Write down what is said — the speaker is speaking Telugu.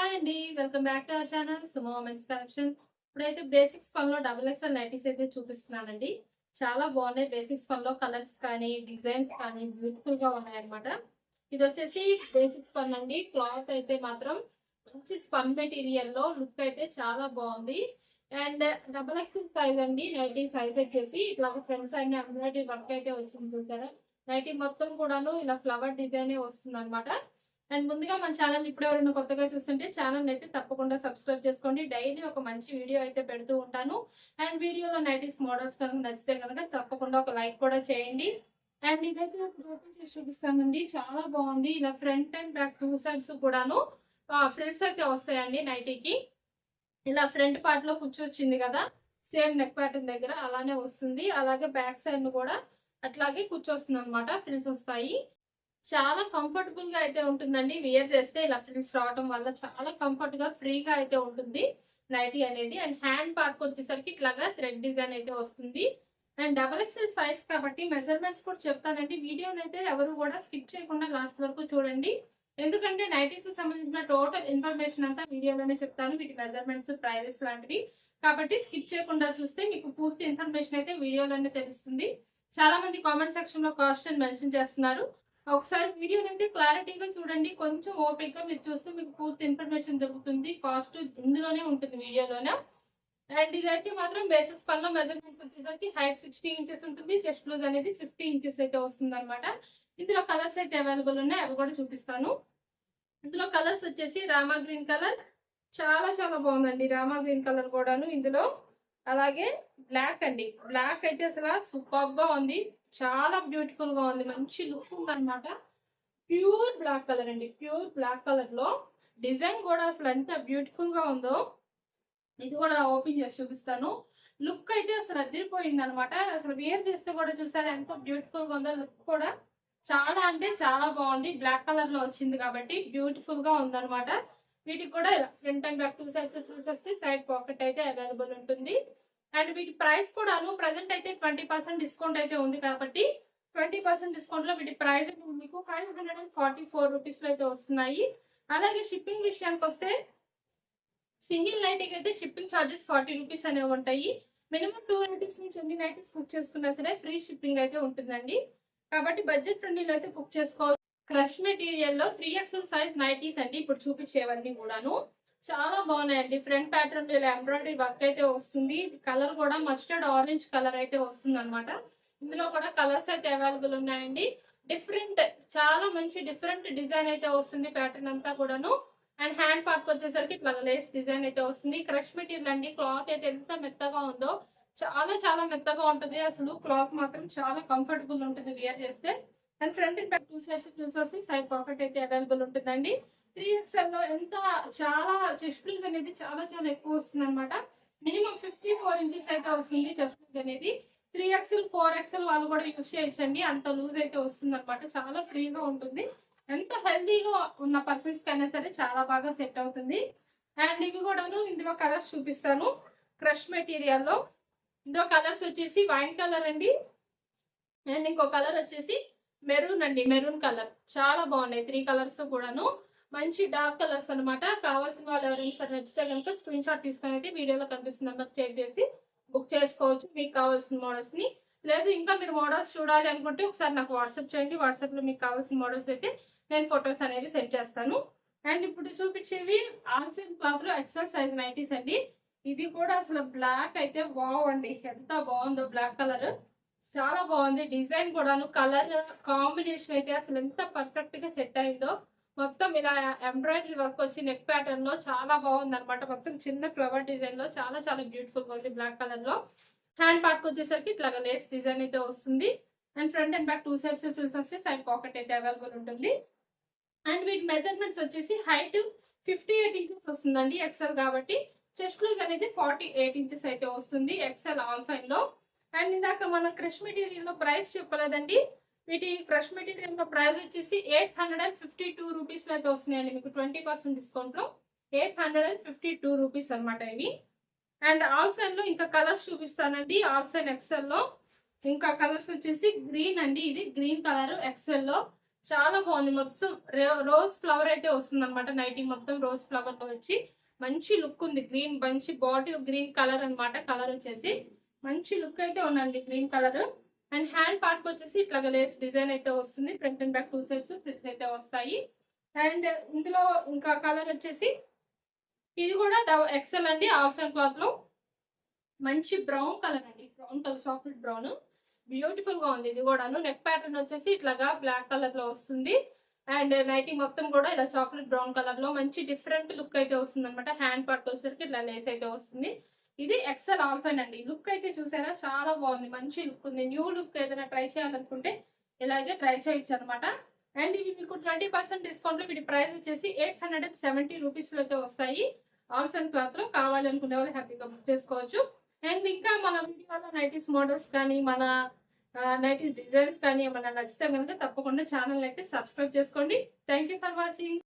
హాయ్ అండి, welcome back to our channel Sumo men's collection. ఇప్పుడైతే బేసిక్స్ పనిలో డబుల్ ఎక్స్ఎల్ నైటీస్ అయితే చూపిస్తున్నానండి. చాలా బాగున్నాయి. బేసిక్స్ పనిలో కలర్స్ కానీ డిజైన్స్ కానీ బ్యూటిఫుల్ గా ఉన్నాయన్నమాట. ఇది వచ్చేసి బేసిక్స్ పన్ అండి. క్లాత్ అయితే మాత్రం మంచి స్పన్ మెటీరియల్ లో లుక్ అయితే చాలా బాగుంది. అండ్ డబుల్ ఎక్స్ఎల్ సైజ్ అండి. నైటీ సైజ్ వచ్చేసి ఇట్లా ఫ్రంట్ సైడ్ ఎంబ్రాయిడరీ వర్క్ అయితే వచ్చింది చూసారా. నైటీ మొత్తం కూడాను ఇలా ఫ్లవర్ డిజైన్ వస్తుంది అనమాట. అండ్ ముందుగా మన ఛానల్ ఇప్పుడు ఎవరైనా కొత్తగా చూస్తుంటే ఛానల్ అయితే తప్పకుండా సబ్స్క్రైబ్ చేసుకోండి. డైలీ ఒక మంచి వీడియో అయితే పెడుతూ ఉంటాను. అండ్ వీడియోలో నైటీస్ మోడల్స్ కనుక నచ్చితే కనుక తప్పకుండా ఒక లైక్ కూడా చేయండి. అండ్ ఇదైతే ఓపెన్ చేసి చూపిస్తానండి. చాలా బాగుంది. ఇలా front and back two sides కూడాను ఫ్రిల్స్ అయితే వస్తాయండి. నైటీకి ఇలా ఫ్రంట్ పార్ట్ లో కూర్చొచ్చింది కదా, సేమ్ నెక్ ప్యాటర్న్ దగ్గర అలానే వస్తుంది. అలాగే బ్యాక్ సైడ్ కూడా అట్లాగే కూర్చొస్తుంది అనమాట. ఫ్రిల్స్ వస్తాయి. చాలా కంఫర్టబుల్ గా అయితే ఉంటుందండి. వేర్ చేస్తే ఇలా ఫ్రిల్స్ రావడం వల్ల చాలా కంఫర్ట్ గా ఫ్రీగా అయితే ఉంటుంది నైటీ అనేది. అండ్ హ్యాండ్ పార్ట్ వచ్చేసరికి ఇట్లాగా థ్రెడ్ డిజైన్ అయితే వస్తుంది. అండ్ డబల్ ఎక్స్ఎల్ సైజ్ కాబట్టి మెజర్మెంట్స్ కూడా చెప్తానండి. వీడియోని అయితే ఎవరు కూడా స్కిప్ చేయకుండా లాస్ట్ వరకు చూడండి. ఎందుకంటే నైటీస్ కి సంబంధించిన టోటల్ ఇన్ఫర్మేషన్ అంతా వీడియోలోనే చెప్తాను. వీటి మెజర్మెంట్స్, ప్రైజెస్ లాంటివి. కాబట్టి స్కిప్ చేయకుండా చూస్తే మీకు పూర్తి ఇన్ఫర్మేషన్ అయితే వీడియోలోనే తెలుస్తుంది. చాలా మంది కామెంట్ సెక్షన్ లో కాస్ట్ అని మెన్షన్ చేస్తున్నారు. ఒకసారి వీడియోని అయితే క్లారిటీగా చూడండి. కొంచెం ఓపిక్ గా మీరు చూస్తే మీకు పూర్తి ఇన్ఫర్మేషన్ దొరుకుతుంది. కాస్ట్ ఇందులోనే ఉంటుంది వీడియోలోనే. అండ్ ఇదైతే మాత్రం బేసిక్స్ పనిలో మెజర్మెంట్స్ వచ్చేసరికి హైట్ 60 ఇంచెస్ ఉంటుంది. చెస్ట్ లూజ్ అనేది 50 ఇంచెస్ అయితే వస్తుంది అనమాట. ఇందులో కలర్స్ అయితే అవైలబుల్ ఉన్నాయి, అవి కూడా చూపిస్తాను. ఇందులో కలర్స్ వచ్చేసి రామా గ్రీన్ కలర్ చాలా చాలా బాగుందండి. రామా గ్రీన్ కలర్ కూడాను ఇందులో. అలాగే బ్లాక్ అండి. బ్లాక్ అయితే అసలు సూపర్ గా ఉంది. చాలా బ్యూటిఫుల్ గా ఉంది. మంచి లుక్ ఉంది అనమాట. ప్యూర్ బ్లాక్ కలర్ అండి. ప్యూర్ బ్లాక్ కలర్ లో డిజైన్ కూడా అసలు ఎంత బ్యూటిఫుల్ గా ఉందో. ఇది కూడా ఓపెన్ చేసి చూపిస్తాను. లుక్ అయితే అసలు అదిరిపోయింది అనమాట. అసలు వేర్ చేస్తే కూడా చూసారు ఎంత బ్యూటిఫుల్ గా ఉందో. లుక్ కూడా చాలా అంటే చాలా బాగుంది. బ్లాక్ కలర్ లో వచ్చింది కాబట్టి బ్యూటిఫుల్ గా ఉందన్నమాట. వీటికి కూడా front and back two sides చూసేస్తే సైడ్ పాకెట్ అయితే అవైలబుల్ ఉంటుంది. అండ్ వీటి ప్రైస్ కూడాను ప్రజెంట్ అయితే 20% డిస్కౌంట్ అయితే ఉంది కాబట్టి 20% డిస్కౌంట్ లో వీటి ప్రైస్ మీకు 544 రూపీస్ లో అయితే వస్తున్నాయి. అలాగే షిప్పింగ్ విషయానికి వస్తే సింగిల్ నైటీకి అయితే షిప్పింగ్ ఛార్జెస్ 40 రూపీస్ అనేవి ఉంటాయి. మినిమం 2 నైటీస్ నుంచి ఎన్ని నైటీస్ బుక్ చేసుకున్నా సరే ఫ్రీ షిప్పింగ్ అయితే ఉంటుందండి. కాబట్టి బడ్జెట్ ఫ్రెండ్లీలో అయితే బుక్ చేసుకోవచ్చు. క్రష్ మెటీరియల్ లో 3XL సైజ్ నైటీస్ అండి ఇప్పుడు చూపించేవన్నీ కూడాను చాలా బాగున్నాయండి. ఫ్రంట్ ప్యాటర్న్ ఇలా ఎంబ్రాయిడరీ వర్క్ అయితే వస్తుంది. కలర్ కూడా మస్టర్డ్ ఆరెంజ్ కలర్ అయితే వస్తుంది అనమాట. ఇందులో కూడా కలర్స్ అయితే అవైలబుల్ ఉన్నాయండి. డిఫరెంట్ చాలా మంచి డిఫరెంట్ డిజైన్ అయితే వస్తుంది ప్యాటర్న్ అంతా కూడాను. అండ్ హ్యాండ్ పార్ట్ వచ్చేసరికి ఇట్లా లేస్ డిజైన్ అయితే వస్తుంది. క్రష్ మెటీరియల్ అండి. క్లాత్ అయితే ఎంత మెత్తగా ఉందో, చాలా చాలా మెత్తగా ఉంటుంది. అసలు క్లాత్ మాత్రం చాలా కంఫర్టబుల్ ఉంటుంది వేర్ చేస్తే. And front and back two sides చూసేసి సైడ్ పాకెట్ అయితే అవైలబుల్ ఉంటుందండి. 3XL లో ఎంత చాలా చెస్ట్ లూజ్ అనేది చాలా చాలా ఎక్కువ వస్తుంది అనమాట. మినిమం 54 ఇంచెస్ అయితే వస్తుంది చెస్ట్ లూజ్ అనేది. 3XL 4XL వాళ్ళు కూడా యూజ్ చేయొచ్చండి. అంత లూజ్ అయితే వస్తుంది అనమాట. చాలా ఫ్రీగా ఉంటుంది. ఎంత హెల్దీగా ఉన్న పర్సన్స్ కైనా సరే చాలా బాగా సెట్ అవుతుంది. అండ్ ఇవి కూడాను ఇందులో కలర్స్ చూపిస్తాను. క్రష్ మెటీరియల్ లో ఇందులో కలర్స్ వచ్చేసి వైన్ కలర్ అండి. అండ్ ఇంకో కలర్ వచ్చేసి మెరూన్ అండి. మెరూన్ కలర్ చాలా బాగున్నాయి. 3 కలర్స్ కూడాను మంచి డార్క్ కలర్స్ అనమాట. కావాల్సిన వాళ్ళు ఎవరైనా సరే నచ్చితే కనుక స్క్రీన్ షాట్ తీసుకొని అయితే వీడియోలో కనిపిస్తున్న నెంబర్ షేర్ చేసి బుక్ చేసుకోవచ్చు మీకు కావాల్సిన మోడల్స్ ని. లేదు ఇంకా మీరు మోడల్స్ చూడాలి అనుకుంటే ఒకసారి నాకు వాట్సాప్ చేయండి. వాట్సాప్ లో మీకు కావాల్సిన మోడల్స్ అయితే నేను ఫొటోస్ అనేవి సెండ్ చేస్తాను. అండ్ ఇప్పుడు చూపించేవి ఆల్ఫిన్ క్లాత్ లో ఎక్సెల్ సైజ్ నైటీస్ అండి. ఇది కూడా అసలు బ్లాక్ అయితే వావ్ అండి. ఎంత బాగుందో బ్లాక్ కలర్. చాలా బాగుంది. డిజైన్ కూడాను కలర్ కాంబినేషన్ అయితే అసలు ఎంత పర్ఫెక్ట్ గా సెట్ అయిందో. మొత్తం ఇలా ఎంబ్రాయిడరీ వర్క్ వచ్చి నెక్ ప్యాటర్న్ లో చాలా బాగుంది అనమాట. మొత్తం చిన్న ఫ్లవర్ డిజైన్ లో చాలా చాలా బ్యూటిఫుల్ గా ఉంది బ్లాక్ కలర్ లో. హ్యాండ్ పార్ట్ వచ్చేసరికి ఇట్లా లేస్ డిజైన్ అయితే వస్తుంది. And front and back two sides frills వస్తే సైడ్ పాకెట్ అయితే అవైలబుల్ ఉంటుంది. అండ్ వీటి మెజర్మెంట్స్ వచ్చేసి హైట్ 58 ఇంచెస్ వస్తుందండి ఎక్సెల్ కాబట్టి. చెస్ట్ లూజ్ అనేది 48 ఇంచెస్ అయితే వస్తుంది ఎక్సెల్ ఆల్ఫైన్ లో. అండ్ ఇందాక మనం క్రష్ మెటీరియల్ లో ప్రైస్ చెప్పలేదండి. వీటి క్రష్ మెటీరియల్ లో ప్రైస్ వచ్చేసి 852 రూపీస్ లో అయితే వస్తున్నాయండి మీకు 20% డిస్కౌంట్ లో. 852 రూపీస్ అనమాట ఇవి. అండ్ ఆల్ఫైన్ లో ఇంకా కలర్స్ చూపిస్తానండి. ఆల్ఫైన్ ఎక్సెల్ లో ఇంకా కలర్స్ వచ్చేసి గ్రీన్ అండి. ఇది గ్రీన్ కలర్ ఎక్సెల్ లో. చాలా బాగుంది. మొత్తం రోజ్ ఫ్లవర్ అయితే వస్తుంది అనమాట. నైటీ మొత్తం రోజ్ ఫ్లవర్ తో వచ్చి మంచి లుక్ ఉంది. గ్రీన్ మంచి బాటిల్ గ్రీన్ కలర్ అన్నమాట. కలర్ వచ్చేసి మంచి లుక్ అయితే ఉందండి green colour. And hand part వచ్చేసి ఇట్లా లేస్ డిజైన్ అయితే వస్తుంది. Front and back 2 sides frills అయితే వస్తాయి. అండ్ ఇందులో ఇంకా కలర్ వచ్చేసి ఇది కూడా ఎక్సెల్ అండి. ఆఫ్టర్ క్లాత్ లో మంచి బ్రౌన్ కలర్ అండి. Brown colour chocolate brown beautiful గా ఉంది. ఇది కూడాను నెక్ ప్యాటర్న్ వచ్చేసి ఇట్లాగా బ్లాక్ కలర్ లో వస్తుంది. అండ్ నైటీ మొత్తం కూడా ఇలా చాక్లెట్ బ్రౌన్ కలర్ లో మంచి డిఫరెంట్ లుక్ అయితే వస్తుంది అనమాట. హ్యాండ్ పార్ట్ వచ్చేసరికి ఇట్లా లేస్ అయితే వస్తుంది. ఇది ఎక్సెల్ ఆల్ఫైన్ అండి. లుక్ అయితే చూసారా చాలా బాగుంది. మంచి లుక్ ఉంది. న్యూ లుక్ ఏదైనా ట్రై చేయాలనుకుంటే ఇలాగే ట్రై చేయొచ్చు అనమాట. అండ్ ఇవి మీకు 20% డిస్కౌంట్ లో వీటి ప్రైస్ వచ్చేసి 870 రూపీస్ లో అయితే వస్తాయి. ఆల్ఫైన్ క్లాత్ లో కావాలి అనుకునే వాళ్ళు హ్యాపీగా బుక్ చేసుకోవచ్చు. అండ్ ఇంకా మన వీడియోలో నైటీస్ మోడల్స్ కానీ మన నైటీస్ డిజైన్స్ కానీ ఏమైనా నచ్చితే కనుక తప్పకుండా ఛానల్ అయితే సబ్స్క్రైబ్ చేసుకోండి. Thank you for watching.